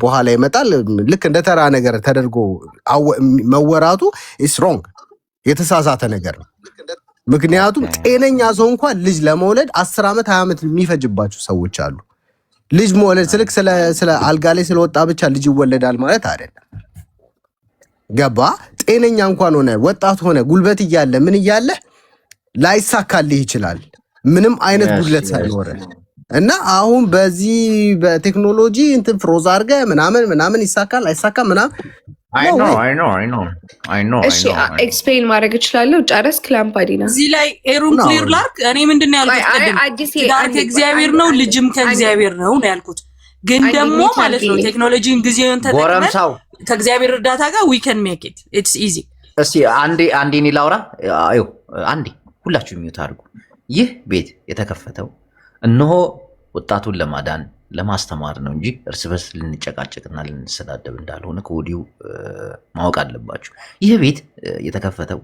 በኋላ ይመጣል ልክ እንደ ተራ ነገር ተደርጎ መወራቱ ኢስ ሮንግ፣ የተሳሳተ ነገር ነው። ምክንያቱም ጤነኛ ሰው እንኳን ልጅ ለመውለድ 10 ዓመት 20 ዓመት የሚፈጅባቸው ሰዎች አሉ። ልጅ መውለድ ስለ አልጋ ላይ ስለወጣ ብቻ ልጅ ይወለዳል ማለት አይደለም። ገባ? ጤነኛ እንኳን ሆነ ወጣት ሆነ ጉልበት እያለ ምን እያለ ላይሳካልህ ይችላል ምንም አይነት ጉድለት ሳይኖር እና አሁን በዚህ በቴክኖሎጂ እንትን ፍሮዝ አርገ ምናምን ይሳካል አይሳካም ምናምን I know. እሺ ኤክስፕሌን ማድረግ እችላለሁ። ጨረስ ክላምፓዲና እዚህ ላይ ኤሩን ክሊር ላርክ። እኔ ምንድነው ያልኩት? ዳር ከእግዚአብሔር ነው ልጅም ከእግዚአብሔር ነው ያልኩት። ግን ደግሞ ማለት ነው ቴክኖሎጂን ጊዜውን ተጠቅመን ከእግዚአብሔር እርዳታ ጋር we can make it. It's easy. እስቲ አንዴ እኔ ላውራ። አዩ አንዴ ሁላችሁ ሚዩት አድርጉ። ይህ ቤት የተከፈተው እነሆ ወጣቱን ለማዳን ለማስተማር ነው እንጂ እርስ በርስ ልንጨቃጨቅና ልንሰዳደብ እንዳልሆነ ከወዲሁ ማወቅ አለባችሁ። ይህ ቤት የተከፈተው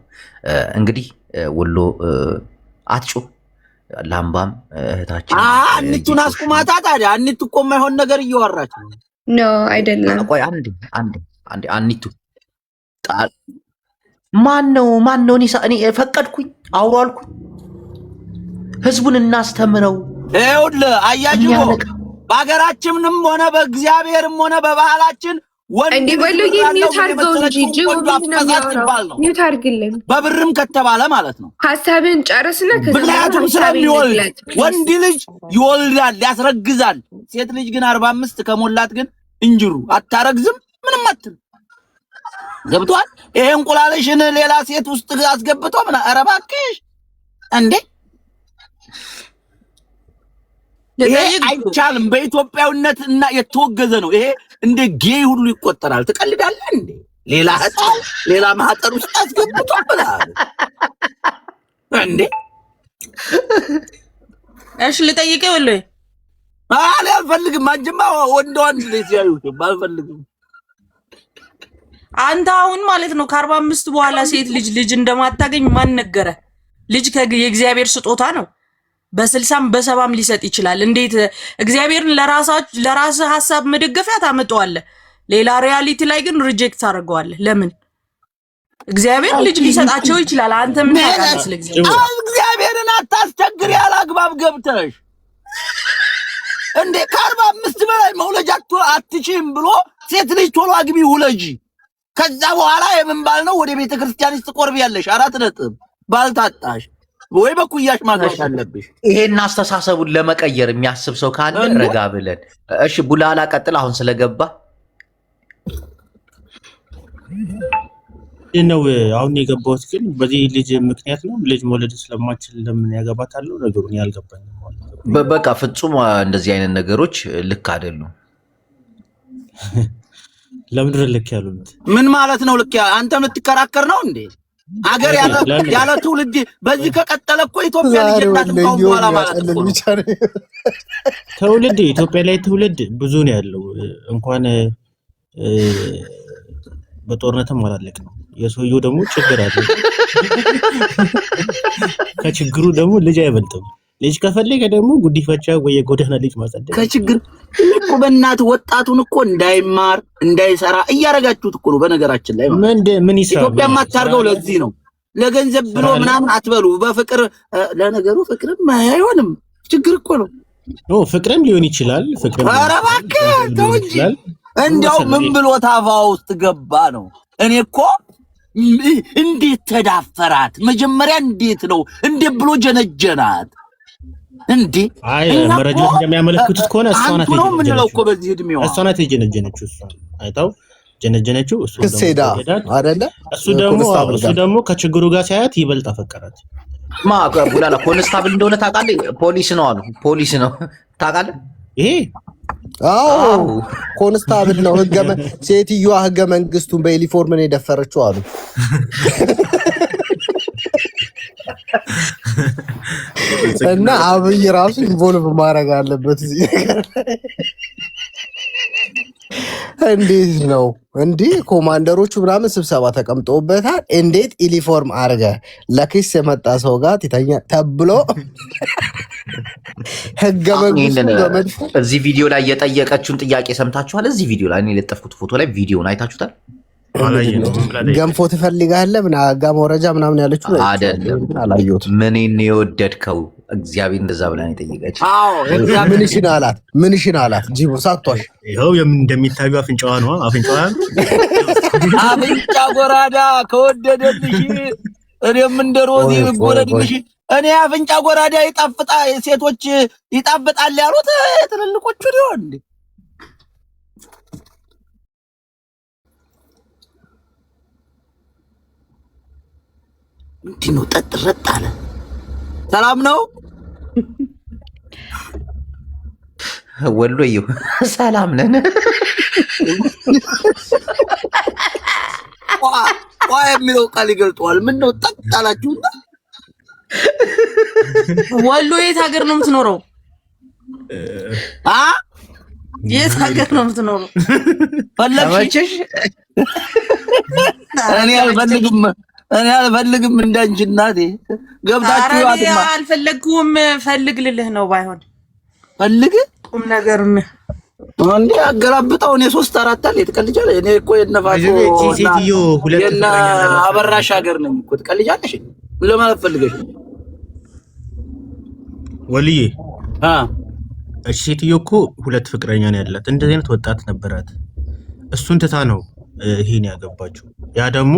እንግዲህ ወሎ አትጩ ላምባም እህታችን አንቱን አስቁማታ። ታዲያ አንቱ እኮ የማይሆን ነገር እያወራች ነው። ኖ አይደለም። ቆይ አንዴ አንቱ ማን ነው እኔ ፈቀድኩኝ አውሩ አልኩኝ። ህዝቡን እናስተምረው። ይኸውልህ አያጅቦ በሀገራችንም ሆነ በእግዚአብሔርም ሆነ በባህላችን እንዴ በሉ ሚውት አድርገው እንጂ ጅቡ ሚውት አድርግልን። በብርም ከተባለ ማለት ነው። ሀሳብን ጨርስና ምክንያቱም ስለሚወልድ ወንድ ልጅ ይወልዳል ያስረግዛል። ሴት ልጅ ግን 45 ከሞላት ግን እንጅሩ አታረግዝም ምንም አትል። ገብቷል? ይሄ እንቁላልሽን ሌላ ሴት ውስጥ አስገብቶ ምን ኧረ እባክሽ እንዴ! ይሄ አይቻልም። በኢትዮጵያዊነት እና የተወገዘ ነው። ይሄ እንደ ጌይ ሁሉ ይቆጠራል። ትቀልዳለህ እንዴ? ሌላ ህፃን ሌላ ማህፀን ውስጥ አስገብቶ ብላል እንዴ? እሺ ልጠይቀው ወለ አልፈልግም። አንቺማ ወንድ ልጅ ያዩት አልፈልግም። አንተ አሁን ማለት ነው ከ45 በኋላ ሴት ልጅ እንደማታገኝ ማን ነገረ? ልጅ የእግዚአብሔር ስጦታ ነው። በ60ም በ70ም ሊሰጥ ይችላል። እንዴት እግዚአብሔርን ለራስህ ሐሳብ መደገፊያ ታመጣዋለህ? ሌላ ሪያሊቲ ላይ ግን ሪጀክት ታደርገዋለህ። ለምን? እግዚአብሔር ልጅ ሊሰጣቸው ይችላል። አንተ ምን ታውቃለህ ስለ እግዚአብሔር? እግዚአብሔርን አታስቸግር ያላግባብ ገብተሽ እንዴ! ከ45 በላይ መውለጃ አትችይም ብሎ ሴት ልጅ ቶሎ አግቢ ውለጂ። ከዛ በኋላ የምን ባል ነው ወደ ቤተ ክርስቲያን ትቆርቢያለሽ። 4 ነጥብ ባልታጣሽ ወይ በኩያሽ ማገሽ አለብሽ። ይሄን አስተሳሰቡን ለመቀየር የሚያስብ ሰው ካለ ረጋ ብለን እሺ። ቡላላ ቀጥል። አሁን ስለገባ ነው አሁን የገባሁት። ግን በዚህ ልጅ ምክንያት ነው ልጅ መውለድ ስለማችል ለምን ያገባታል? ነገሩን ያልገባኝ በቃ ፍጹም እንደዚህ አይነት ነገሮች ልክ አይደሉም። ለምንድን ልክ ያሉት? ምን ማለት ነው ልክ? አንተም ልትከራከር ነው እንዴ? አገር ያለ ትውልድ በዚህ ከቀጠለ እኮ ኢትዮጵያ ልጅናት ነው በኋላ ማለት ነው። ትውልድ ኢትዮጵያ ላይ ትውልድ ብዙ ነው ያለው። እንኳን በጦርነትም አላለቅ ነው። የሰውየው ደግሞ ችግር አለ። ከችግሩ ደግሞ ልጅ አይበልጥም። ልጅ ከፈለገ ደግሞ ጉዲፈቻ ወይ የጎዳና ልጅ ማጸደቅ ከችግር እኮ በእናት ወጣቱን እኮ እንዳይማር እንዳይሰራ እያረጋችሁት እኮ ነው። በነገራችን ላይ ምን ይሰራ ኢትዮጵያ ማታርገው ለዚህ ነው። ለገንዘብ ብሎ ምናምን አትበሉ። በፍቅር ለነገሩ ፍቅርም አይሆንም። ችግር እኮ ነው። ፍቅርም ሊሆን ይችላል። ፍቅርም ኧረ እባክህ ተው እንጂ እንደው ምን ብሎ ታፋ ውስጥ ገባ ነው። እኔ እኮ እንዴት ተዳፈራት መጀመሪያ እንዴት ነው እንዴት ብሎ ጀነጀናት እንዴ? አይ መረጃዎች እንደሚያመለክቱት ከሆነ እሷ ናት ነው ምን ነው እኮ በዚህ እድሜው እሷ ናት የጀነጀነችው። እሷ አይታው ጀነጀነችው። እሱ አይደለ? እሱ ደግሞ ከችግሩ ጋር ሳያት ይበልጥ አፈቀራት። ቡላላ ኮንስታብል እንደሆነ ታውቃለህ? ፖሊስ ነው አሉ። ፖሊስ ነው ታውቃለህ? ይሄ አዎ ኮንስታብል ነው። ሴትዮዋ ህገ መንግስቱን በዩኒፎርም ነው የደፈረችው አሉ። እና አብይ ራሱ ኢንቮልቭ ማድረግ አለበት እዚህ ነገር። እንዴት ነው እንዲህ ኮማንደሮቹ ምናምን ስብሰባ ተቀምጠውበታል። እንዴት ዩኒፎርም አርገ ለክስ የመጣ ሰው ጋር ትተኛ ተብሎ ህገ መንግስቱ እዚህ ቪዲዮ ላይ የጠየቀችውን ጥያቄ ሰምታችኋል? እዚህ ቪዲዮ ላይ እኔ የለጠፍኩት ፎቶ ላይ ቪዲዮውን አይታችሁታል? ገንፎ ትፈልጋለህ ምን አጋ መረጃ ምናምን ያለችው አይደለም። አላየሁትም። ምንን የወደድከው እግዚአብሔር እንደዛ ብላ ነው የጠየቀች። አዎ ምንሽን አላት ጂቦ ሳቷሽ። ይኸው እንደሚታዩ አፍንጫዋ ነው። አፍንጫዋ አፍንጫ ጎራዳ ከወደደልሽ እኔም እንደ ሮዚ ጎረድልሽ። እኔ አፍንጫ ጎራዳ ሴቶች ይጣፍጣል ያሉት ትልልቆቹ ሊሆን እንዴ? እንዲህ ነው ጠጥረጥ አለ። ሰላም ነው ወሎዬ፣ ሰላም ነን። ቋ የሚለው ቃል ይገልጠዋል። ምን ነው ጠጥ አላችሁና? ወሎ የት ሀገር ነው የምትኖረው? የት ሀገር ነው የምትኖረው? ፈለግሽ? እኔ አልፈልግም እኔ አልፈልግም እንዳንቺ እናቴ ገብታችሁ አትማ አልፈለግኩም ፈልግ ልልህ ነው ባይሆን ፈልግ ቁም ነገር አንዴ አገላብጠው እኔ 3 4 አለ ትቀልጃለሽ እኔ እኮ የነፋቶ ሴትዮ ሁለት አበራሽ ሀገር ነኝ እኮ ትቀልጃለሽ ለማለት ፈልገሽ ወልዬ እሺ ሴትዮ እኮ ሁለት ፍቅረኛ ነው ያላት እንደዚህ አይነት ወጣት ነበራት እሱን ትታ ነው ይሄን ያገባችው ያ ደግሞ